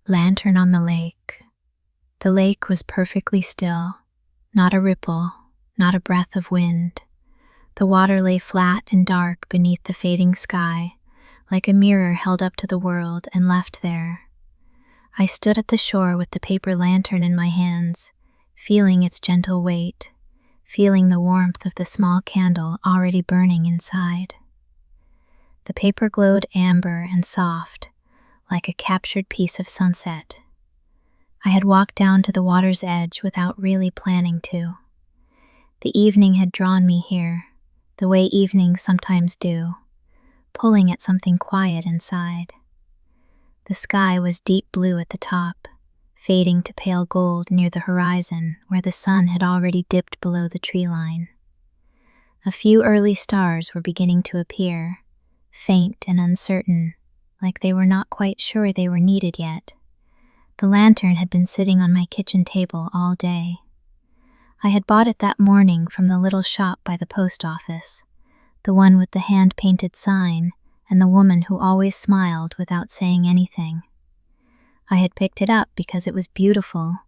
Lantern on the lake. The lake was perfectly still, not a ripple, not a breath of wind. The water lay flat and dark beneath the fading sky, like a mirror held up to the world and left there. I stood at the shore with the paper lantern in my hands, feeling its gentle weight, feeling the warmth of the small candle already burning inside. The paper glowed amber and soft, like a captured piece of sunset. I had walked down to the water's edge without really planning to. The evening had drawn me here, the way evenings sometimes do, pulling at something quiet inside. The sky was deep blue at the top, fading to pale gold near the horizon where the sun had already dipped below the tree line. A few early stars were beginning to appear, faint and uncertain, like they were not quite sure they were needed yet. The lantern had been sitting on my kitchen table all day. I had bought it that morning from the little shop by the post office, the one with the hand-painted sign and the woman who always smiled without saying anything. I had picked it up because it was beautiful,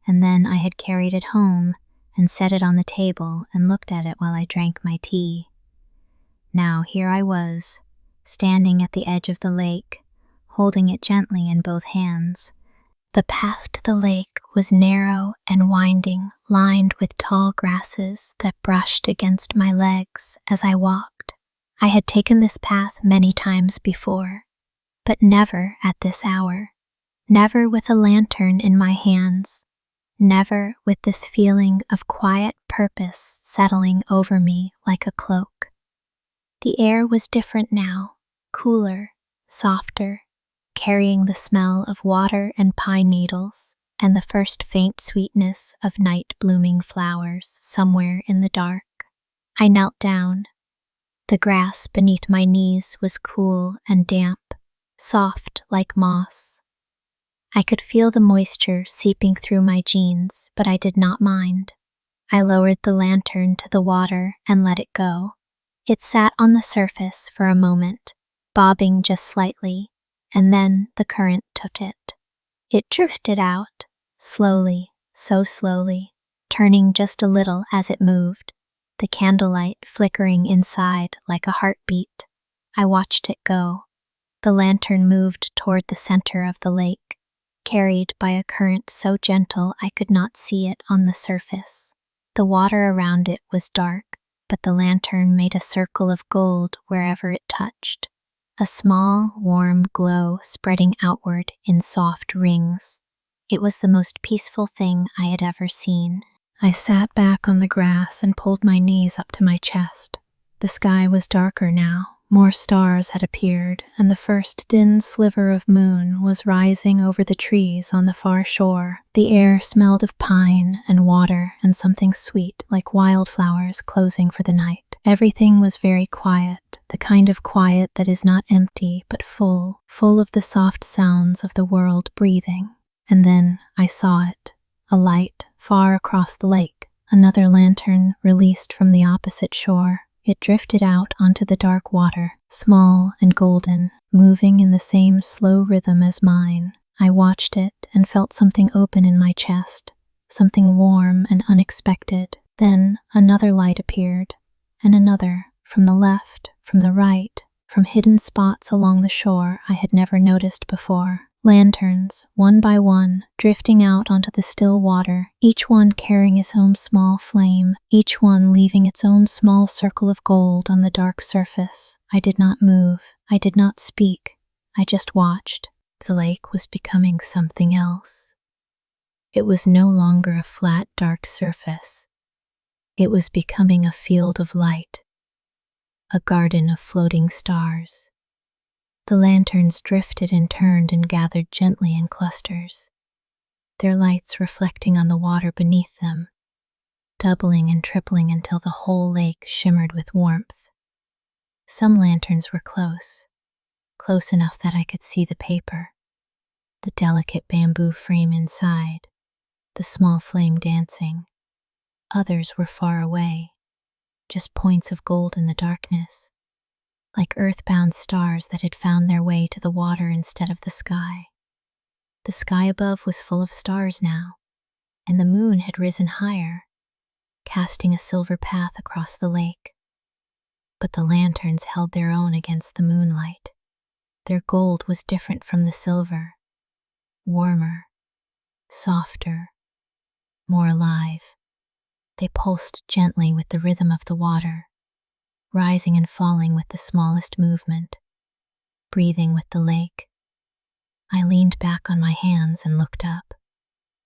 and then I had carried it home and set it on the table and looked at it while I drank my tea. Now here I was, standing at the edge of the lake, holding it gently in both hands. The path to the lake was narrow and winding, lined with tall grasses that brushed against my legs as I walked. I had taken this path many times before, but never at this hour, never with a lantern in my hands, never with this feeling of quiet purpose settling over me like a cloak. The air was different now, cooler, softer, carrying the smell of water and pine needles and the first faint sweetness of night-blooming flowers somewhere in the dark. I knelt down. The grass beneath my knees was cool and damp, soft like moss. I could feel the moisture seeping through my jeans, but I did not mind. I lowered the lantern to the water and let it go. It sat on the surface for a moment, bobbing just slightly, and then the current took it. It drifted out, slowly, so slowly, turning just a little as it moved, the candlelight flickering inside like a heartbeat. I watched it go. The lantern moved toward the center of the lake, carried by a current so gentle I could not see it on the surface. The water around it was dark, but the lantern made a circle of gold wherever it touched. A small, warm glow spreading outward in soft rings. It was the most peaceful thing I had ever seen. I sat back on the grass and pulled my knees up to my chest. The sky was darker now. More stars had appeared, and the first thin sliver of moon was rising over the trees on the far shore. The air smelled of pine and water and something sweet like wildflowers closing for the night. Everything was very quiet, the kind of quiet that is not empty but full of the soft sounds of the world breathing. And then I saw it, a light far across the lake, another lantern released from the opposite shore. It drifted out onto the dark water, small and golden, moving in the same slow rhythm as mine. I watched it and felt something open in my chest, something warm and unexpected. Then another light appeared, and another, from the left, from the right, from hidden spots along the shore I had never noticed before. Lanterns, one by one, drifting out onto the still water, each one carrying its own small flame, each one leaving its own small circle of gold on the dark surface. I did not move. I did not speak. I just watched. The lake was becoming something else. It was no longer a flat, dark surface. It was becoming a field of light, a garden of floating stars. The lanterns drifted and turned and gathered gently in clusters, their lights reflecting on the water beneath them, doubling and tripling until the whole lake shimmered with warmth. Some lanterns were close enough that I could see the paper, the delicate bamboo frame inside, the small flame dancing. Others were far away, just points of gold in the darkness, like earthbound stars that had found their way to the water instead of the sky. The sky above was full of stars now, and the moon had risen higher, casting a silver path across the lake. But the lanterns held their own against the moonlight. Their gold was different from the silver, warmer, softer, more alive. They pulsed gently with the rhythm of the water, rising and falling with the smallest movement, breathing with the lake. I leaned back on my hands and looked up.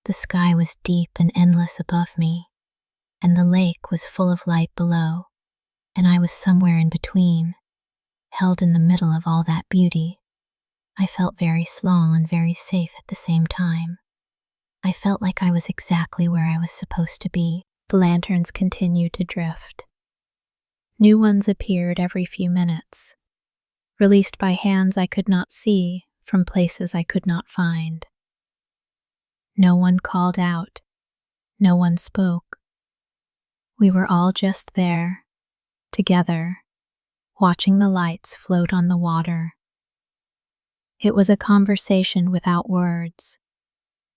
The sky was deep and endless above me, and the lake was full of light below, and I was somewhere in between, held in the middle of all that beauty. I felt very small and very safe at the same time. I felt like I was exactly where I was supposed to be. The lanterns continued to drift. New ones appeared every few minutes, released by hands I could not see from places I could not find. No one called out. No one spoke. We were all just there, together, watching the lights float on the water. It was a conversation without words,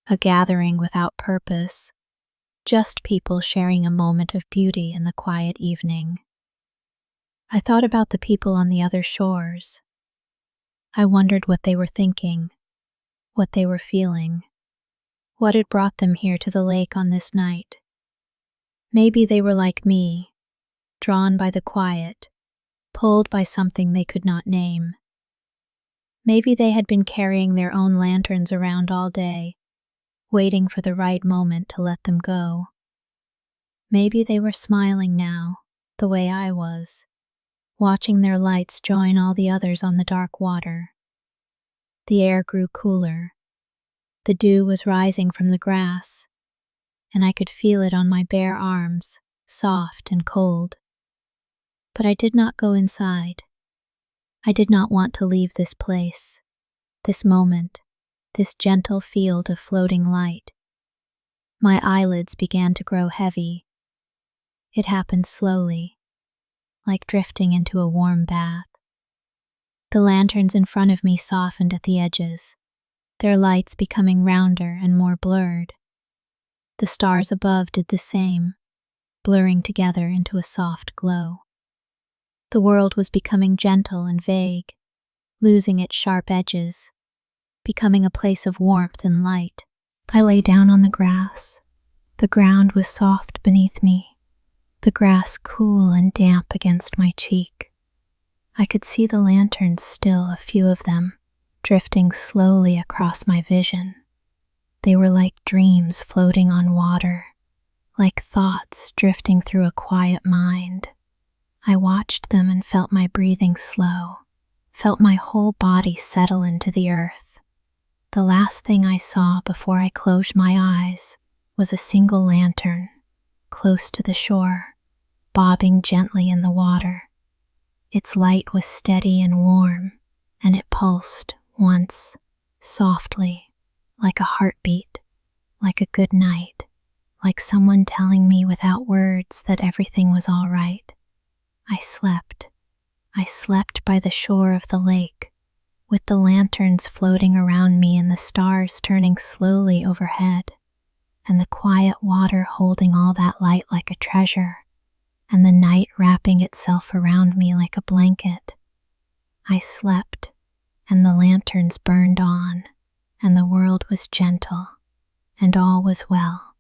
a gathering without purpose, just people sharing a moment of beauty in the quiet evening. I thought about the people on the other shores. I wondered what they were thinking, what they were feeling, what had brought them here to the lake on this night. Maybe they were like me, drawn by the quiet, pulled by something they could not name. Maybe they had been carrying their own lanterns around all day, waiting for the right moment to let them go. Maybe they were smiling now, the way I was, watching their lights join all the others on the dark water. The air grew cooler. The dew was rising from the grass, and I could feel it on my bare arms, soft and cold. But I did not go inside. I did not want to leave this place, this moment, this gentle field of floating light. My eyelids began to grow heavy. It happened slowly, like drifting into a warm bath. The lanterns in front of me softened at the edges, their lights becoming rounder and more blurred. The stars above did the same, blurring together into a soft glow. The world was becoming gentle and vague, losing its sharp edges, becoming a place of warmth and light. I lay down on the grass. The ground was soft beneath me, the grass cool and damp against my cheek. I could see the lanterns still, a few of them, drifting slowly across my vision. They were like dreams floating on water, like thoughts drifting through a quiet mind. I watched them and felt my breathing slow, felt my whole body settle into the earth. The last thing I saw before I closed my eyes was a single lantern, close to the shore, bobbing gently in the water. Its light was steady and warm, and it pulsed once, softly, like a heartbeat, like a good night, like someone telling me without words that everything was all right. I slept. I slept by the shore of the lake, with the lanterns floating around me and the stars turning slowly overhead, and the quiet water holding all that light like a treasure, and the night wrapping itself around me like a blanket. I slept, and the lanterns burned on, and the world was gentle, and all was well.